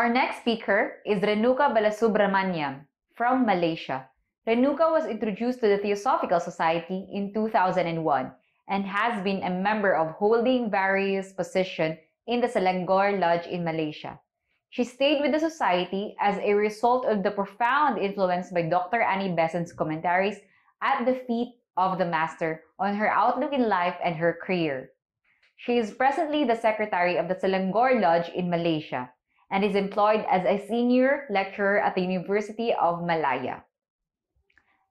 Our next speaker is Renuka Balasubramaniam from Malaysia. Renuka was introduced to the Theosophical Society in 2001 and has been a member of holding various positions in the Selangor Lodge in Malaysia. She stayed with the society as a result of the profound influence by Dr. Annie Besant's commentaries at the feet of the Master on her outlook in life and her career. She is presently the secretary of the Selangor Lodge in Malaysia and is employed as a senior lecturer at the University of Malaya.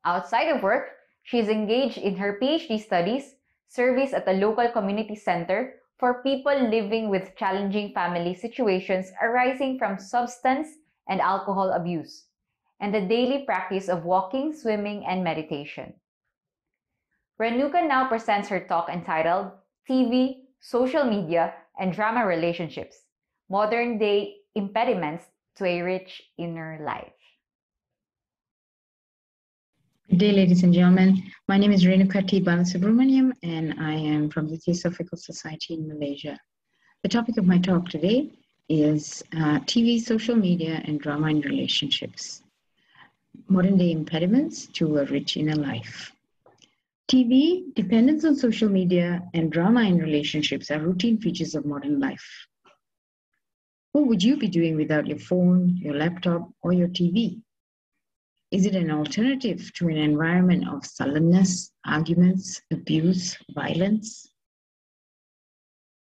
Outside of work, she is engaged in her PhD studies, service at the local community center for people living with challenging family situations arising from substance and alcohol abuse, and the daily practice of walking, swimming, and meditation. Renuka now presents her talk entitled TV, Social Media, and Drama Relationships, Modern-Day Impediments to a Rich Inner Life. Good day, ladies and gentlemen. My name is Renuka Balasubramaniam, and I am from the Theosophical Society in Malaysia. The topic of my talk today is TV, social media, and drama in relationships. Modern-day impediments to a rich inner life. TV, dependence on social media, and drama in relationships are routine features of modern life. What would you be doing without your phone, your laptop, or your TV? Is it an alternative to an environment of sullenness, arguments, abuse, violence?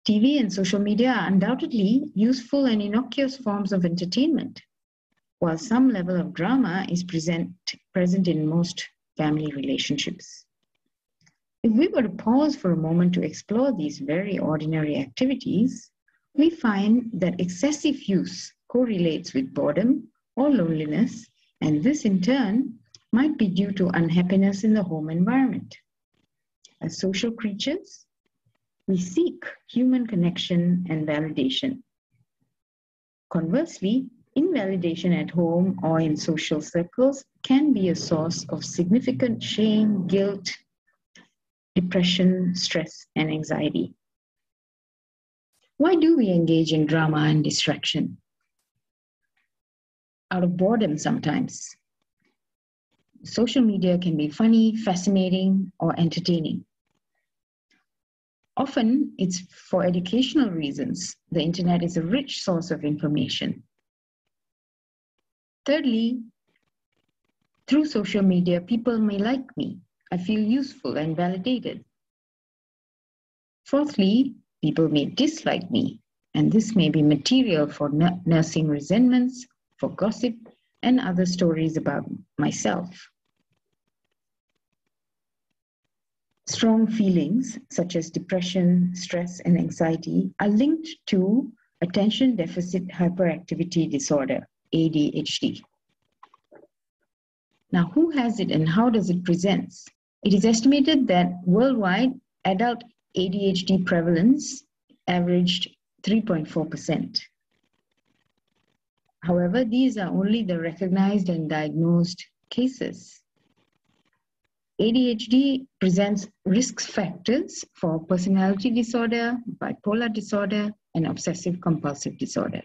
TV and social media are undoubtedly useful and innocuous forms of entertainment, while some level of drama is present in most family relationships. If we were to pause for a moment to explore these very ordinary activities, we find that excessive use correlates with boredom or loneliness, and this in turn might be due to unhappiness in the home environment. As social creatures, we seek human connection and validation. Conversely, invalidation at home or in social circles can be a source of significant shame, guilt, depression, stress, and anxiety. Why do we engage in drama and distraction? Out of boredom sometimes. Social media can be funny, fascinating, or entertaining. Often it's for educational reasons. The internet is a rich source of information. Thirdly, through social media, people may like me. I feel useful and validated. Fourthly, people may dislike me, and this may be material for nursing resentments, for gossip, and other stories about myself. Strong feelings such as depression, stress, and anxiety are linked to attention deficit hyperactivity disorder, ADHD. Now, who has it and how does it present? It is estimated that worldwide adult ADHD prevalence averaged 3.4%. However, these are only the recognized and diagnosed cases. ADHD presents risk factors for personality disorder, bipolar disorder, and obsessive compulsive disorder.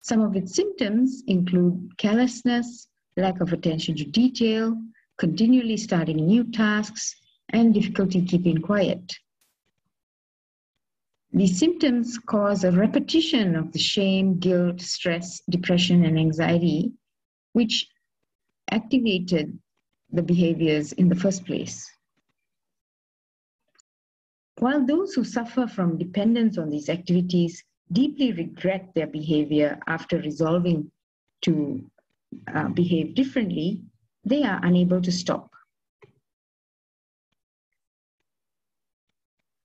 Some of its symptoms include carelessness, lack of attention to detail, continually starting new tasks, and difficulty keeping quiet. These symptoms cause a repetition of the shame, guilt, stress, depression, and anxiety, which activated the behaviors in the first place. While those who suffer from dependence on these activities deeply regret their behavior after resolving to behave differently, they are unable to stop.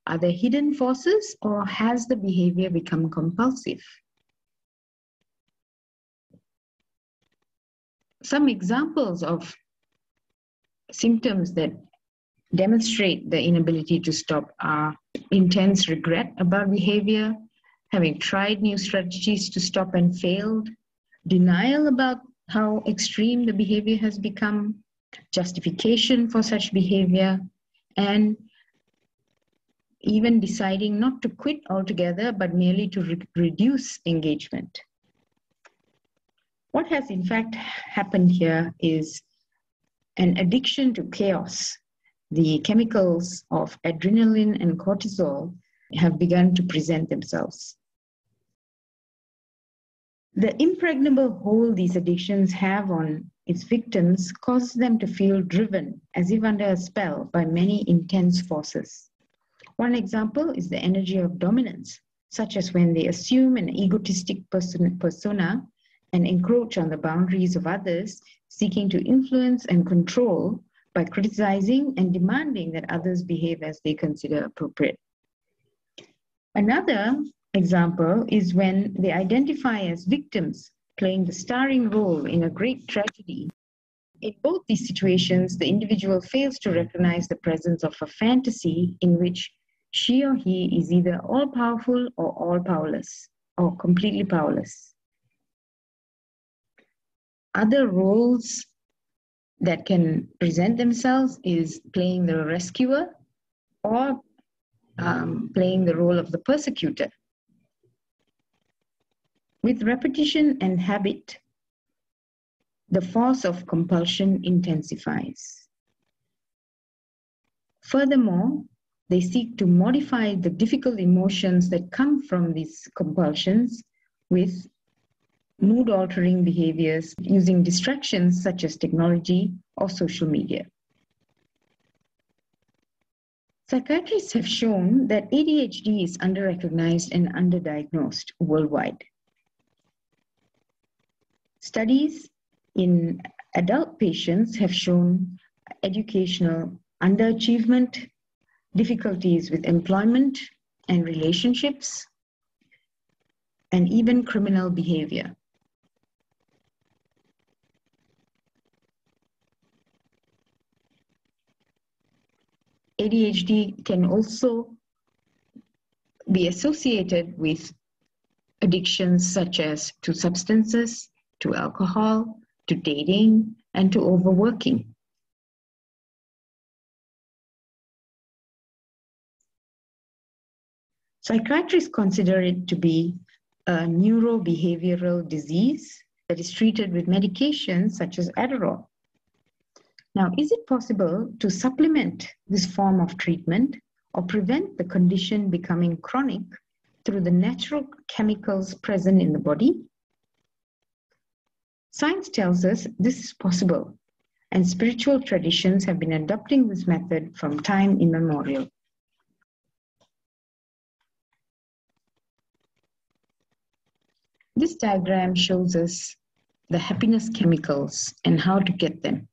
Are there hidden forces, or has the behavior become compulsive? Some examples of symptoms that demonstrate the inability to stop are intense regret about behavior, having tried new strategies to stop and failed, denial about how extreme the behavior has become, justification for such behavior, and even deciding not to quit altogether, but merely to reduce engagement. What has in fact happened here is an addiction to chaos. The chemicals of adrenaline and cortisol have begun to present themselves. The impregnable hold these addictions have on its victims causes them to feel driven, as if under a spell, by many intense forces. One example is the energy of dominance, such as when they assume an egotistic persona and encroach on the boundaries of others, seeking to influence and control by criticizing and demanding that others behave as they consider appropriate. Another example is when they identify as victims, playing the starring role in a great tragedy. In both these situations, the individual fails to recognize the presence of a fantasy in which she or he is either all-powerful or all-powerless, or completely powerless. Other roles that can present themselves is playing the rescuer or playing the role of the persecutor. With repetition and habit, the force of compulsion intensifies. Furthermore, they seek to modify the difficult emotions that come from these compulsions with mood-altering behaviors using distractions such as technology or social media. Psychiatrists have shown that ADHD is underrecognized and underdiagnosed worldwide. Studies in adult patients have shown educational underachievement, difficulties with employment and relationships, and even criminal behavior. ADHD can also be associated with addictions such as to substances, to alcohol, to dating, and to overworking. Psychiatrists consider it to be a neurobehavioral disease that is treated with medications such as Adderall. Now, is it possible to supplement this form of treatment or prevent the condition becoming chronic through the natural chemicals present in the body? Science tells us this is possible, and spiritual traditions have been adopting this method from time immemorial. This diagram shows us the happiness chemicals and how to get them.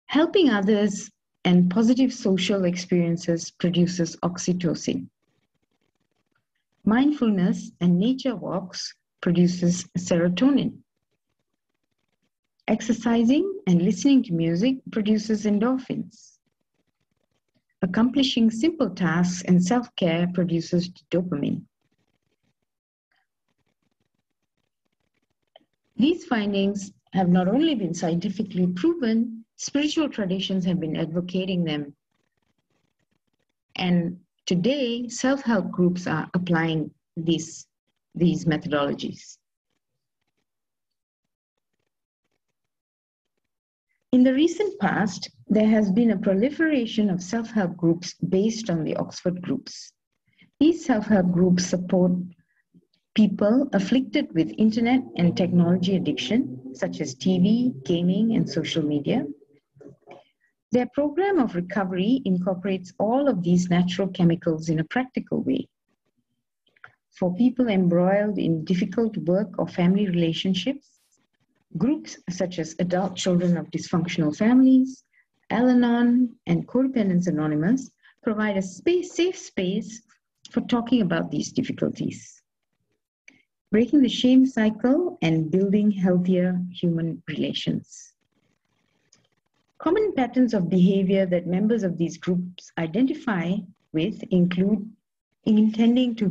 Helping others and positive social experiences produces oxytocin. Mindfulness and nature walks produces serotonin. Exercising and listening to music produces endorphins. Accomplishing simple tasks and self-care produces dopamine. These findings have not only been scientifically proven, spiritual traditions have been advocating them. And today, self-help groups are applying these methodologies. In the recent past, there has been a proliferation of self-help groups based on the Oxford groups. These self-help groups support people afflicted with internet and technology addiction, such as TV, gaming, and social media. Their program of recovery incorporates all of these natural chemicals in a practical way. For people embroiled in difficult work or family relationships, groups such as Adult Children of Dysfunctional Families, Al-Anon, and Codependence Anonymous provide a safe space for talking about these difficulties, breaking the shame cycle and building healthier human relations. Common patterns of behavior that members of these groups identify with include intending to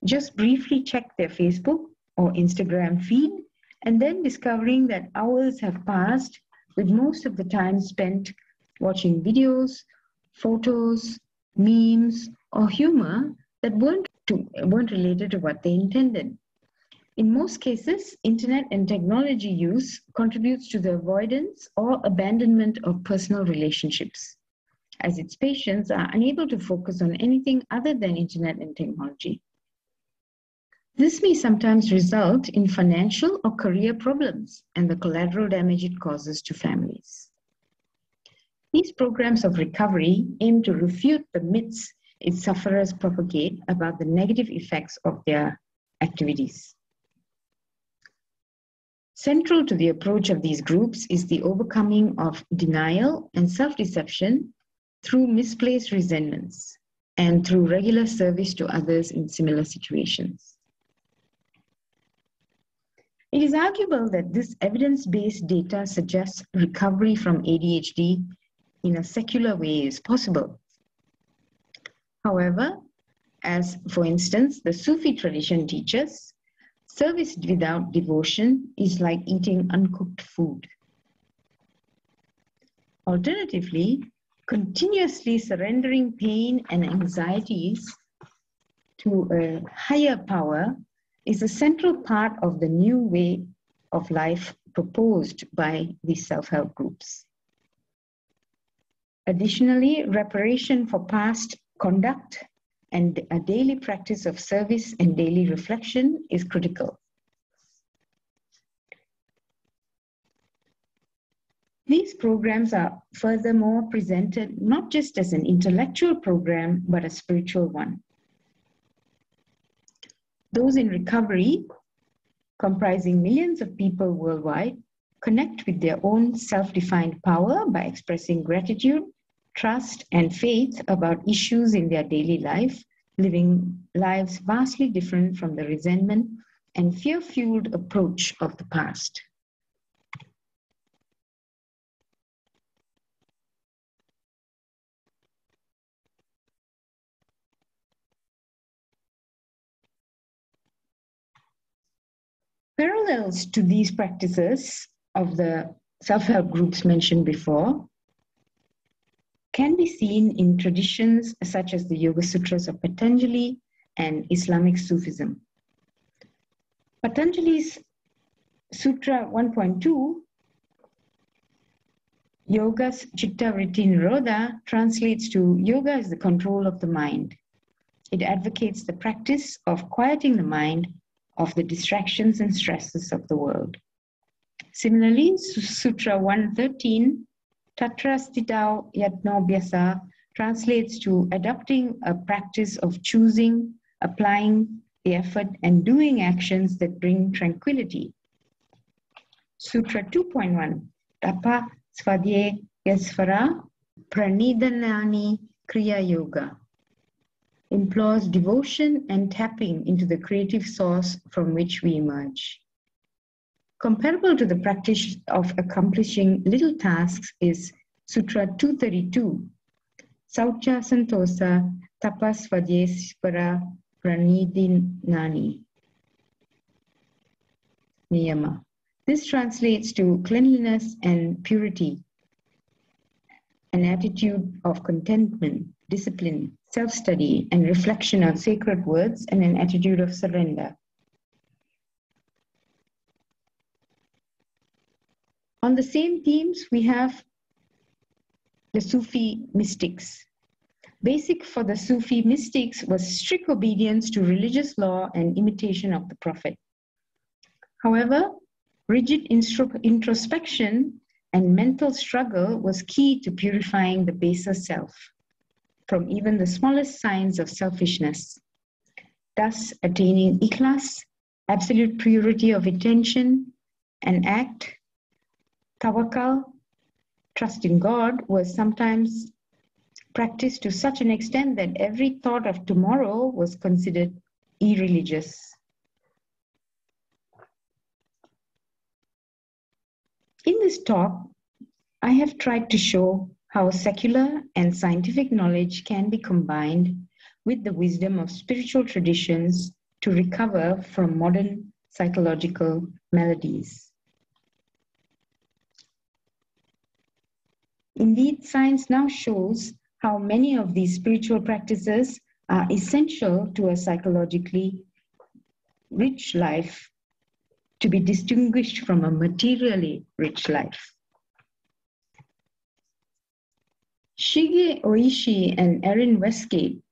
just briefly check their Facebook or Instagram feed, and then discovering that hours have passed with most of the time spent watching videos photos, memes, or humor that weren't related to what they intended. In most cases, internet and technology use contributes to the avoidance or abandonment of personal relationships, as its patients are unable to focus on anything other than internet and technology. This may sometimes result in financial or career problems and the collateral damage it causes to families. These programs of recovery aim to refute the myths its sufferers propagate about the negative effects of their activities. Central to the approach of these groups is the overcoming of denial and self-deception through misplaced resentments and through regular service to others in similar situations. It is arguable that this evidence-based data suggests recovery from ADHD in a secular way is possible. However, as for instance, the Sufi tradition teaches, service without devotion is like eating uncooked food. Alternatively, continuously surrendering pain and anxieties to a higher power is a central part of the new way of life proposed by these self-help groups. Additionally, reparation for past conduct and a daily practice of service and daily reflection is critical. These programs are furthermore presented not just as an intellectual program, but a spiritual one. Those in recovery, comprising millions of people worldwide, connect with their own self-defined power by expressing gratitude, trust, and faith about issues in their daily life, living lives vastly different from the resentment and fear-fueled approach of the past. Parallels to these practices of the self-help groups mentioned before can be seen in traditions such as the Yoga Sutras of Patanjali and Islamic Sufism. Patanjali's Sutra 1.2, Yoga's Chitta Vritti Nirodha, translates to yoga is the control of the mind. It advocates the practice of quieting the mind of the distractions and stresses of the world. Similarly, Sutra 113, Tatra Stitau Yatnobhyasa, translates to adopting a practice of choosing, applying the effort, and doing actions that bring tranquility. Sutra 2.1, Tapa Svadhye Yasvara Pranidanani Kriya Yoga, implores devotion and tapping into the creative source from which we emerge. Comparable to the practice of accomplishing little tasks is Sutra 232, Saucha Santosa Tapasvadyesvara Pranidinani Niyama. This translates to cleanliness and purity, an attitude of contentment, discipline, self-study, and reflection on sacred words, and an attitude of surrender. On the same themes, we have the Sufi mystics. Basic for the Sufi mystics was strict obedience to religious law and imitation of the Prophet. However, rigid introspection and mental struggle was key to purifying the baser self from even the smallest signs of selfishness, thus attaining ikhlas, absolute purity of intention and act. Tawakkal, trust in God, was sometimes practiced to such an extent that every thought of tomorrow was considered irreligious. In this talk, I have tried to show how secular and scientific knowledge can be combined with the wisdom of spiritual traditions to recover from modern psychological maladies. Indeed, science now shows how many of these spiritual practices are essential to a psychologically rich life, to be distinguished from a materially rich life. Shige Oishi and Erin Westgate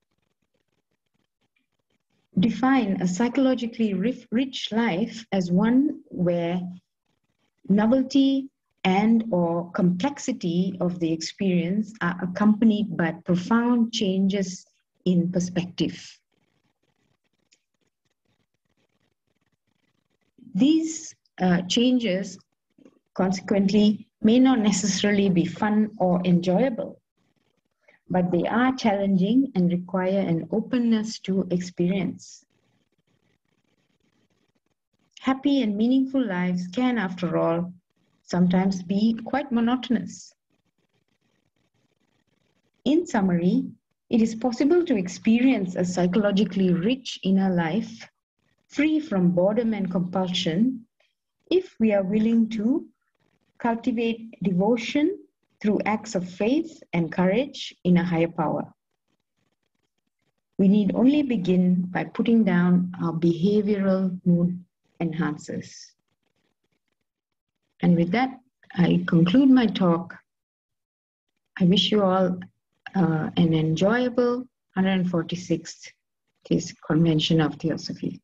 define a psychologically rich life as one where novelty and/or complexity of the experience are accompanied by profound changes in perspective. These changes, consequently, may not necessarily be fun or enjoyable, but they are challenging and require an openness to experience. Happy and meaningful lives can, after all, sometimes be quite monotonous. In summary, it is possible to experience a psychologically rich inner life, free from boredom and compulsion, if we are willing to cultivate devotion through acts of faith and courage in a higher power. We need only begin by putting down our behavioral mood enhancers. And with that, I conclude my talk. I wish you all an enjoyable 146th Convention of Theosophy.